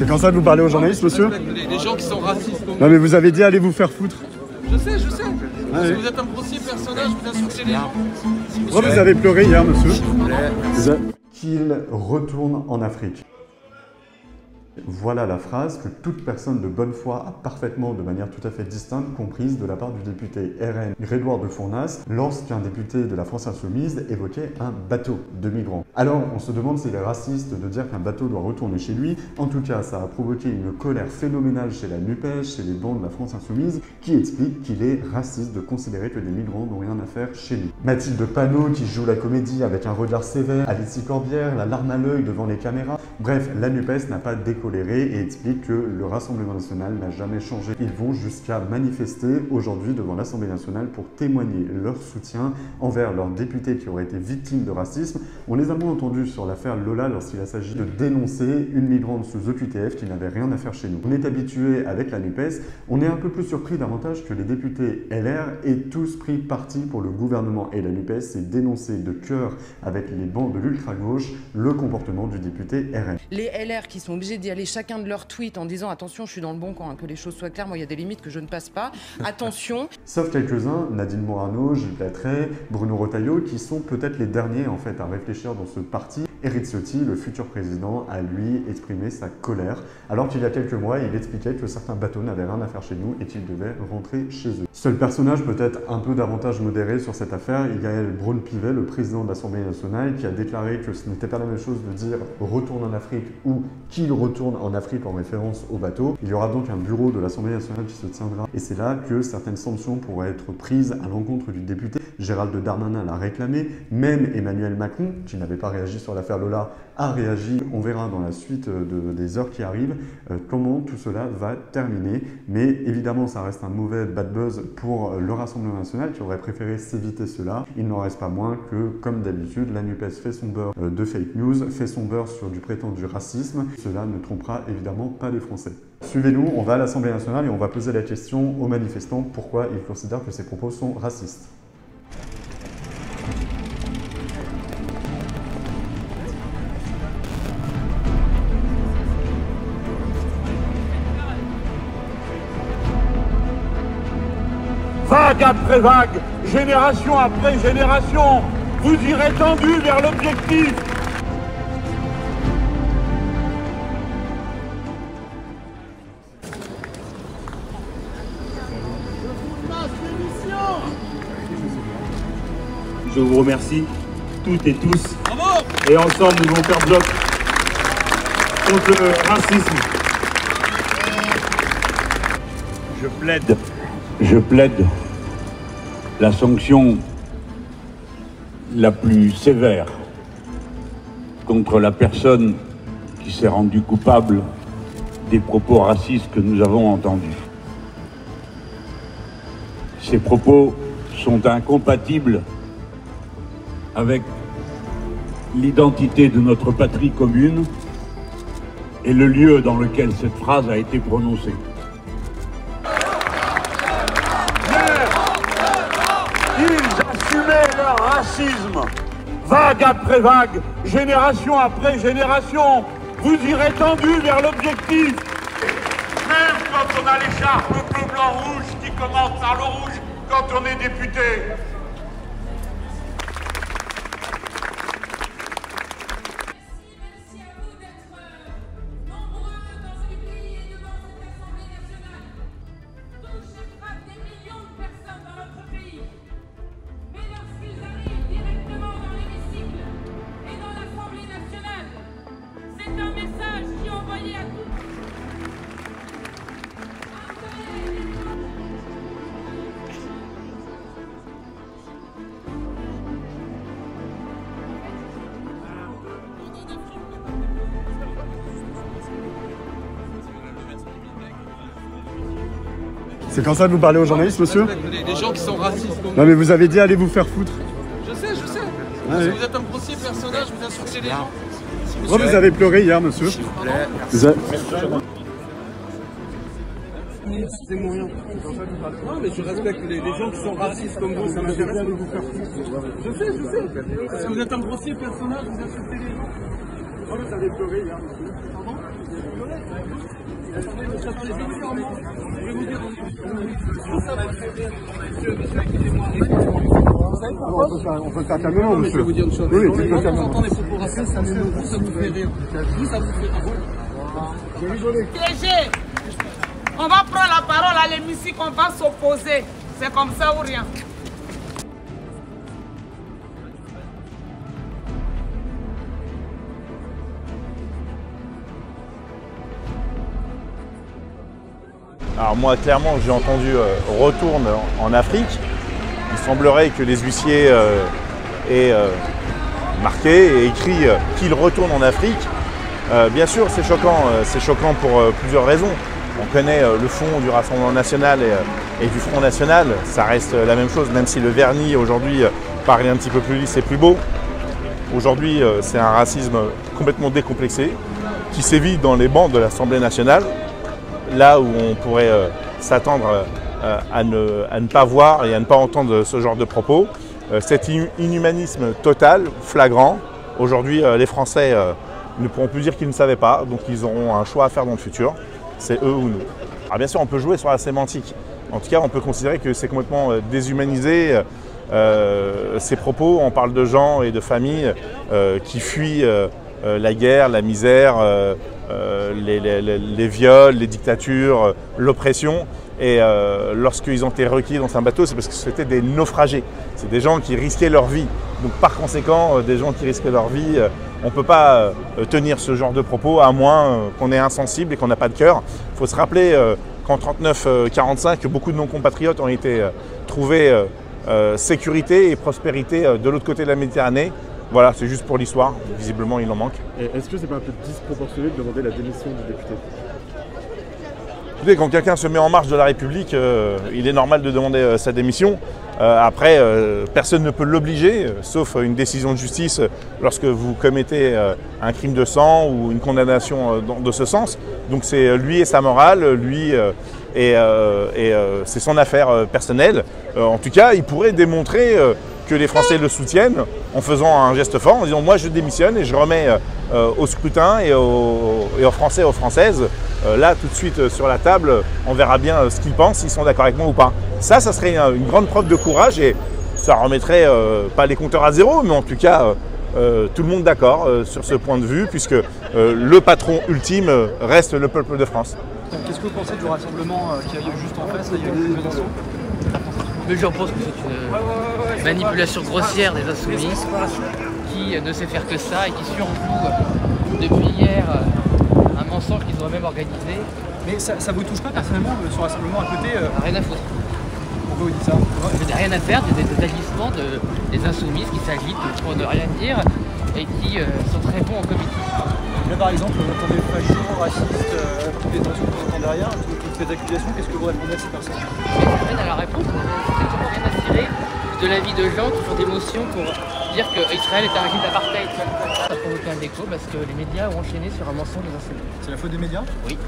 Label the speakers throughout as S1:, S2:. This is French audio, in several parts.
S1: C'est comme ça que vous parlez aux journalistes, monsieur?
S2: Les gens qui sont racistes.
S1: Non mais vous avez dit allez vous faire foutre.
S2: Je sais. Parce que vous êtes un grossier personnage, vous insultez les gens.
S1: Pourquoi vous avez pleuré hier, monsieur? Qu'il retourne en Afrique. Voilà la phrase que toute personne de bonne foi a parfaitement, de manière tout à fait distincte, comprise de la part du député RN Grégoire de Fournas lorsqu'un député de la France Insoumise évoquait un bateau de migrants. Alors on se demande s'il est raciste de dire qu'un bateau doit retourner chez lui. En tout cas, ça a provoqué une colère phénoménale chez la NUPES, chez les bancs de la France Insoumise, qui explique qu'il est raciste de considérer que des migrants n'ont rien à faire chez nous. Mathilde Panot qui joue la comédie avec un regard sévère, Alexis Corbière, la larme à l'œil devant les caméras. Bref, la NUPES n'a pas décoléré et explique que le Rassemblement national n'a jamais changé. Ils vont jusqu'à manifester aujourd'hui devant l'Assemblée nationale pour témoigner leur soutien envers leurs députés qui auraient été victimes de racisme. On les a moins entendus sur l'affaire Lola lorsqu'il s'agit de dénoncer une migrante sous OQTF qui n'avait rien à faire chez nous. On est habitué avec la NUPES, on est un peu plus surpris davantage que les députés LR aient tous pris parti pour le gouvernement et la NUPES et dénoncé de cœur avec les bancs de l'ultra-gauche le comportement du député RN.
S3: Les LR qui sont obligés d'y aller chacun de leurs tweets en disant attention, je suis dans le bon camp, hein, que les choses soient claires, moi il y a des limites que je ne passe pas, attention.
S1: Sauf quelques-uns, Nadine Morano, Gilles Plattray, Bruno Retailleau, qui sont peut-être les derniers en fait à réfléchir dans ce parti. Éric Ciotti, le futur président, a lui exprimé sa colère, alors qu'il y a quelques mois, il expliquait que certains bateaux n'avaient rien à faire chez nous et qu'ils devaient rentrer chez eux. Seul personnage peut-être un peu davantage modéré sur cette affaire, il y a Braun-Pivet, le président de l'Assemblée nationale, qui a déclaré que ce n'était pas la même chose de dire « retourne en Afrique » ou « qu'il retourne en Afrique » en référence au bateau. Il y aura donc un bureau de l'Assemblée nationale qui se tiendra et c'est là que certaines sanctions pourraient être prises à l'encontre du député. Gérald Darmanin l'a réclamé, même Emmanuel Macron, qui n'avait pas réagi sur l'affaire Lola, a réagi. On verra dans la suite des heures qui arrivent comment tout cela va terminer. Mais évidemment, ça reste un mauvais bad buzz pour le Rassemblement national qui aurait préféré s'éviter cela. Il n'en reste pas moins que, comme d'habitude, la NUPES fait son beurre de fake news, fait son beurre sur du prétendu racisme. Cela ne trompera évidemment pas les Français. Suivez-nous, on va à l'Assemblée nationale et on va poser la question aux manifestants pourquoi ils considèrent que ces propos sont racistes.
S4: Vague après vague, génération après génération, vous irez tendus vers l'objectif. Je vous remercie, toutes et tous, et ensemble nous allons faire bloc contre le racisme. Je plaide la sanction la plus sévère contre la personne qui s'est rendue coupable des propos racistes que nous avons entendus. Ces propos sont incompatibles avec l'identité de notre patrie commune et le lieu dans lequel cette phrase a été prononcée. Ils assumaient leur racisme, vague après vague, génération après génération, vous irez tendus vers l'objectif. Même quand on a l'écharpe bleu, blanc, rouge qui commence par le rouge, quand on est député.
S1: C'est comme ça que vous parlez aux journalistes, monsieur?
S2: Les gens qui sont racistes.
S1: Non mais vous avez dit allez vous faire foutre.
S2: Je sais. Parce que vous êtes un grossier personnage, vous insultez les gens.
S1: Pourquoi vous avez pleuré hier, monsieur?
S2: C'est moyen. Non, mais je respecte les gens qui sont racistes comme vous, ça m'intéresse de vous faire foutre. Je sais. Parce que vous êtes un grossier personnage, vous insultez les gens. Pourquoi vous avez pleuré hier, monsieur? Pardon?
S1: On peut le faire calmement, monsieur.
S2: Je vais vous dire une chose.
S1: Oui,
S2: Quand on entend les propos racistes, ça vous fait rire. Vous, ça vous fait rire.
S5: Piégé. On va prendre la parole à l'hémicycle, on va s'opposer. C'est comme ça ou rien.
S6: Alors moi, clairement, j'ai entendu retourne en Afrique. Il semblerait que les huissiers aient marqué et écrit qu'il retourne en Afrique. Bien sûr, c'est choquant pour plusieurs raisons. On connaît le fond du Rassemblement national et du Front national. Ça reste la même chose, même si le vernis aujourd'hui paraît un petit peu plus lisse et plus beau. Aujourd'hui, c'est un racisme complètement décomplexé qui sévit dans les bancs de l'Assemblée nationale. Là où on pourrait s'attendre à ne pas voir et à ne pas entendre ce genre de propos. Cet inhumanisme total, flagrant. Aujourd'hui, les Français ne pourront plus dire qu'ils ne savaient pas, donc ils auront un choix à faire dans le futur. C'est eux ou nous. Alors bien sûr, on peut jouer sur la sémantique. En tout cas, on peut considérer que c'est complètement déshumanisé. Ces propos, on parle de gens et de familles qui fuient la guerre, la misère, les viols, les dictatures, l'oppression. Et lorsqu'ils ont été recueillis dans un bateau, c'est parce que c'était des naufragés. C'est des gens qui risquaient leur vie. Donc par conséquent, des gens qui risquaient leur vie, on ne peut pas tenir ce genre de propos à moins qu'on est insensible et qu'on n'a pas de cœur. Il faut se rappeler qu'en 39-45, beaucoup de nos compatriotes ont été trouvés sécurité et prospérité de l'autre côté de la Méditerranée. Voilà, c'est juste pour l'histoire. Visiblement, il en manque.
S1: Est-ce que c'est pas un peu disproportionné de demander la démission du député?
S6: Écoutez, quand quelqu'un se met en marche de la République, il est normal de demander sa démission. Après, personne ne peut l'obliger, sauf une décision de justice lorsque vous commettez un crime de sang ou une condamnation de ce sens. Donc c'est lui et sa morale, lui et c'est son affaire personnelle. En tout cas, il pourrait démontrer que les Français le soutiennent en faisant un geste fort, en disant « moi je démissionne et je remets au scrutin et aux Français et aux Françaises, là tout de suite sur la table, on verra bien ce qu'ils pensent, s'ils sont d'accord avec moi ou pas ». Ça serait une grande preuve de courage et ça remettrait pas les compteurs à zéro, mais en tout cas tout le monde d'accord sur ce point de vue, puisque le patron ultime reste le peuple de France.
S7: Qu'est-ce que vous pensez du rassemblement qui a lieu juste en face, là, il y a eu une Besançon?
S8: Mais je pense que c'est une manipulation grossière des insoumis qui ne sait faire que ça et qui surjoue depuis hier un mensonge qu'ils auraient même organisé.
S7: Mais ça vous touche pas personnellement ce rassemblement à côté
S8: Rien à foutre.
S7: Pourquoi vous dites ça?
S8: Je n'ai rien à faire des agissements des insoumises qui s'agitent pour ne rien dire et qui sont très bons en comédie.
S7: Là par exemple, vous entendez facho, raciste, toutes les tensions que vous entendez derrière, toutes ces accusations, qu'est-ce que vous répondez à ces personnes?
S8: Je à la réponse, c'est exactement rien à tirer de la vie de gens qui font des motions pour dire qu'Israël est un régime d'apartheid. Ça a provoqué un déco parce que les médias ont enchaîné sur un mensonge des insoumis.
S7: C'est la faute des médias?
S8: Oui.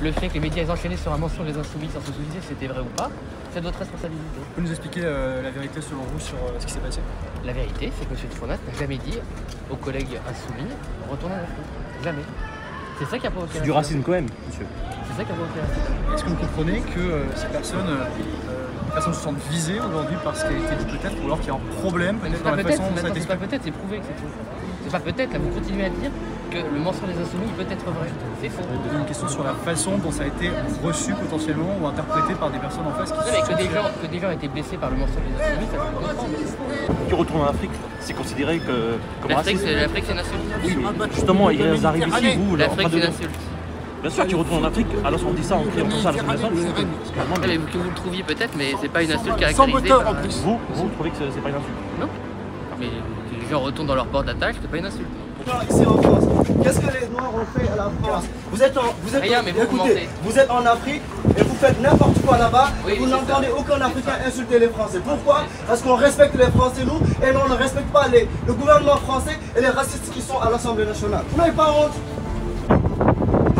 S8: Le fait que les médias aient enchaîné sur un mensonge des insoumis sans se soucier si c'était vrai ou pas, c'est de votre responsabilité.
S7: Vous pouvez nous expliquer la vérité selon vous sur ce qui s'est passé? La
S8: vérité, c'est que M. Tfonas n'a jamais dit aux collègues insoumis « retournez en Afrique ». Jamais. C'est ça qui a provoqué
S9: du racisme quand même, monsieur.
S8: C'est ça qui a provoqué la racisme.
S7: Est-ce que vous comprenez que ces personnes se sentent visées aujourd'hui par ce qui a été dit peut-être, ou alors qu'il y a un problème peut-être dans la façon dont ça a été
S8: expliqué? C'est pas peut-être, c'est prouvé que c'est faux. C'est pas peut-être, là vous continuez à dire que le mensonge des insoumis peut être vrai. C'est faux.
S7: Une question sur la façon dont ça a été reçu potentiellement ou interprété par des personnes en face qui
S8: que des gens étaient blessés par le mensonge des insoumis, ça se comprend.
S9: Qui retourne en Afrique, c'est considéré comme
S8: raciste. L'Afrique c'est une insulte.
S9: Oui, justement, ils arrivent ici, vous,
S8: l'Afrique c'est une insulte.
S9: Bien sûr, qui retourne en Afrique, alors on dit ça, on criant comme ça à l'Assemblée nationale.
S8: Mais que vous le trouviez peut-être, mais c'est pas une insulte caractérisée.
S9: Vous trouvez que c'est pas une insulte?
S8: Non. Mais les gens retournent dans leur port d'attache, c'est pas une insulte.
S10: Ici en France, qu'est-ce que les Noirs ont fait à la France? Vous êtes en Afrique et vous faites n'importe quoi là-bas et vous n'entendez aucun Africain insulter les Français. Pourquoi? Parce qu'on respecte les Français, nous, et on ne respecte pas le gouvernement français et les racistes qui sont à l'Assemblée nationale. Vous n'avez pas honte?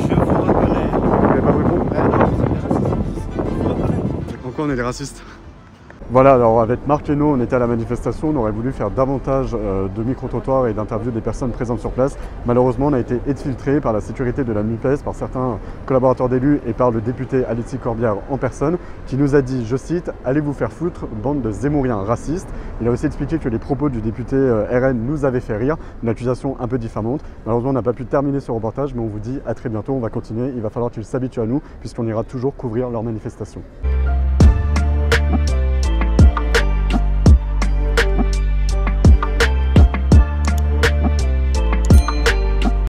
S1: Je vous reconnais. Vous n'avez pas votre honte?
S10: Non, vous êtes des racistes.
S1: Pourquoi on est des racistes? Voilà, alors avec Marc et nous, on était à la manifestation, on aurait voulu faire davantage de micro-trottoirs et d'interviews des personnes présentes sur place. Malheureusement, on a été exfiltré par la sécurité de la NUPES, par certains collaborateurs d'élus et par le député Alexis Corbière en personne, qui nous a dit, je cite, « Allez vous faire foutre, bande de zémouriens racistes ». Il a aussi expliqué que les propos du député RN nous avaient fait rire, une accusation un peu diffamante. Malheureusement, on n'a pas pu terminer ce reportage, mais on vous dit à très bientôt, on va continuer, il va falloir qu'ils s'habituent à nous, puisqu'on ira toujours couvrir leurs manifestations.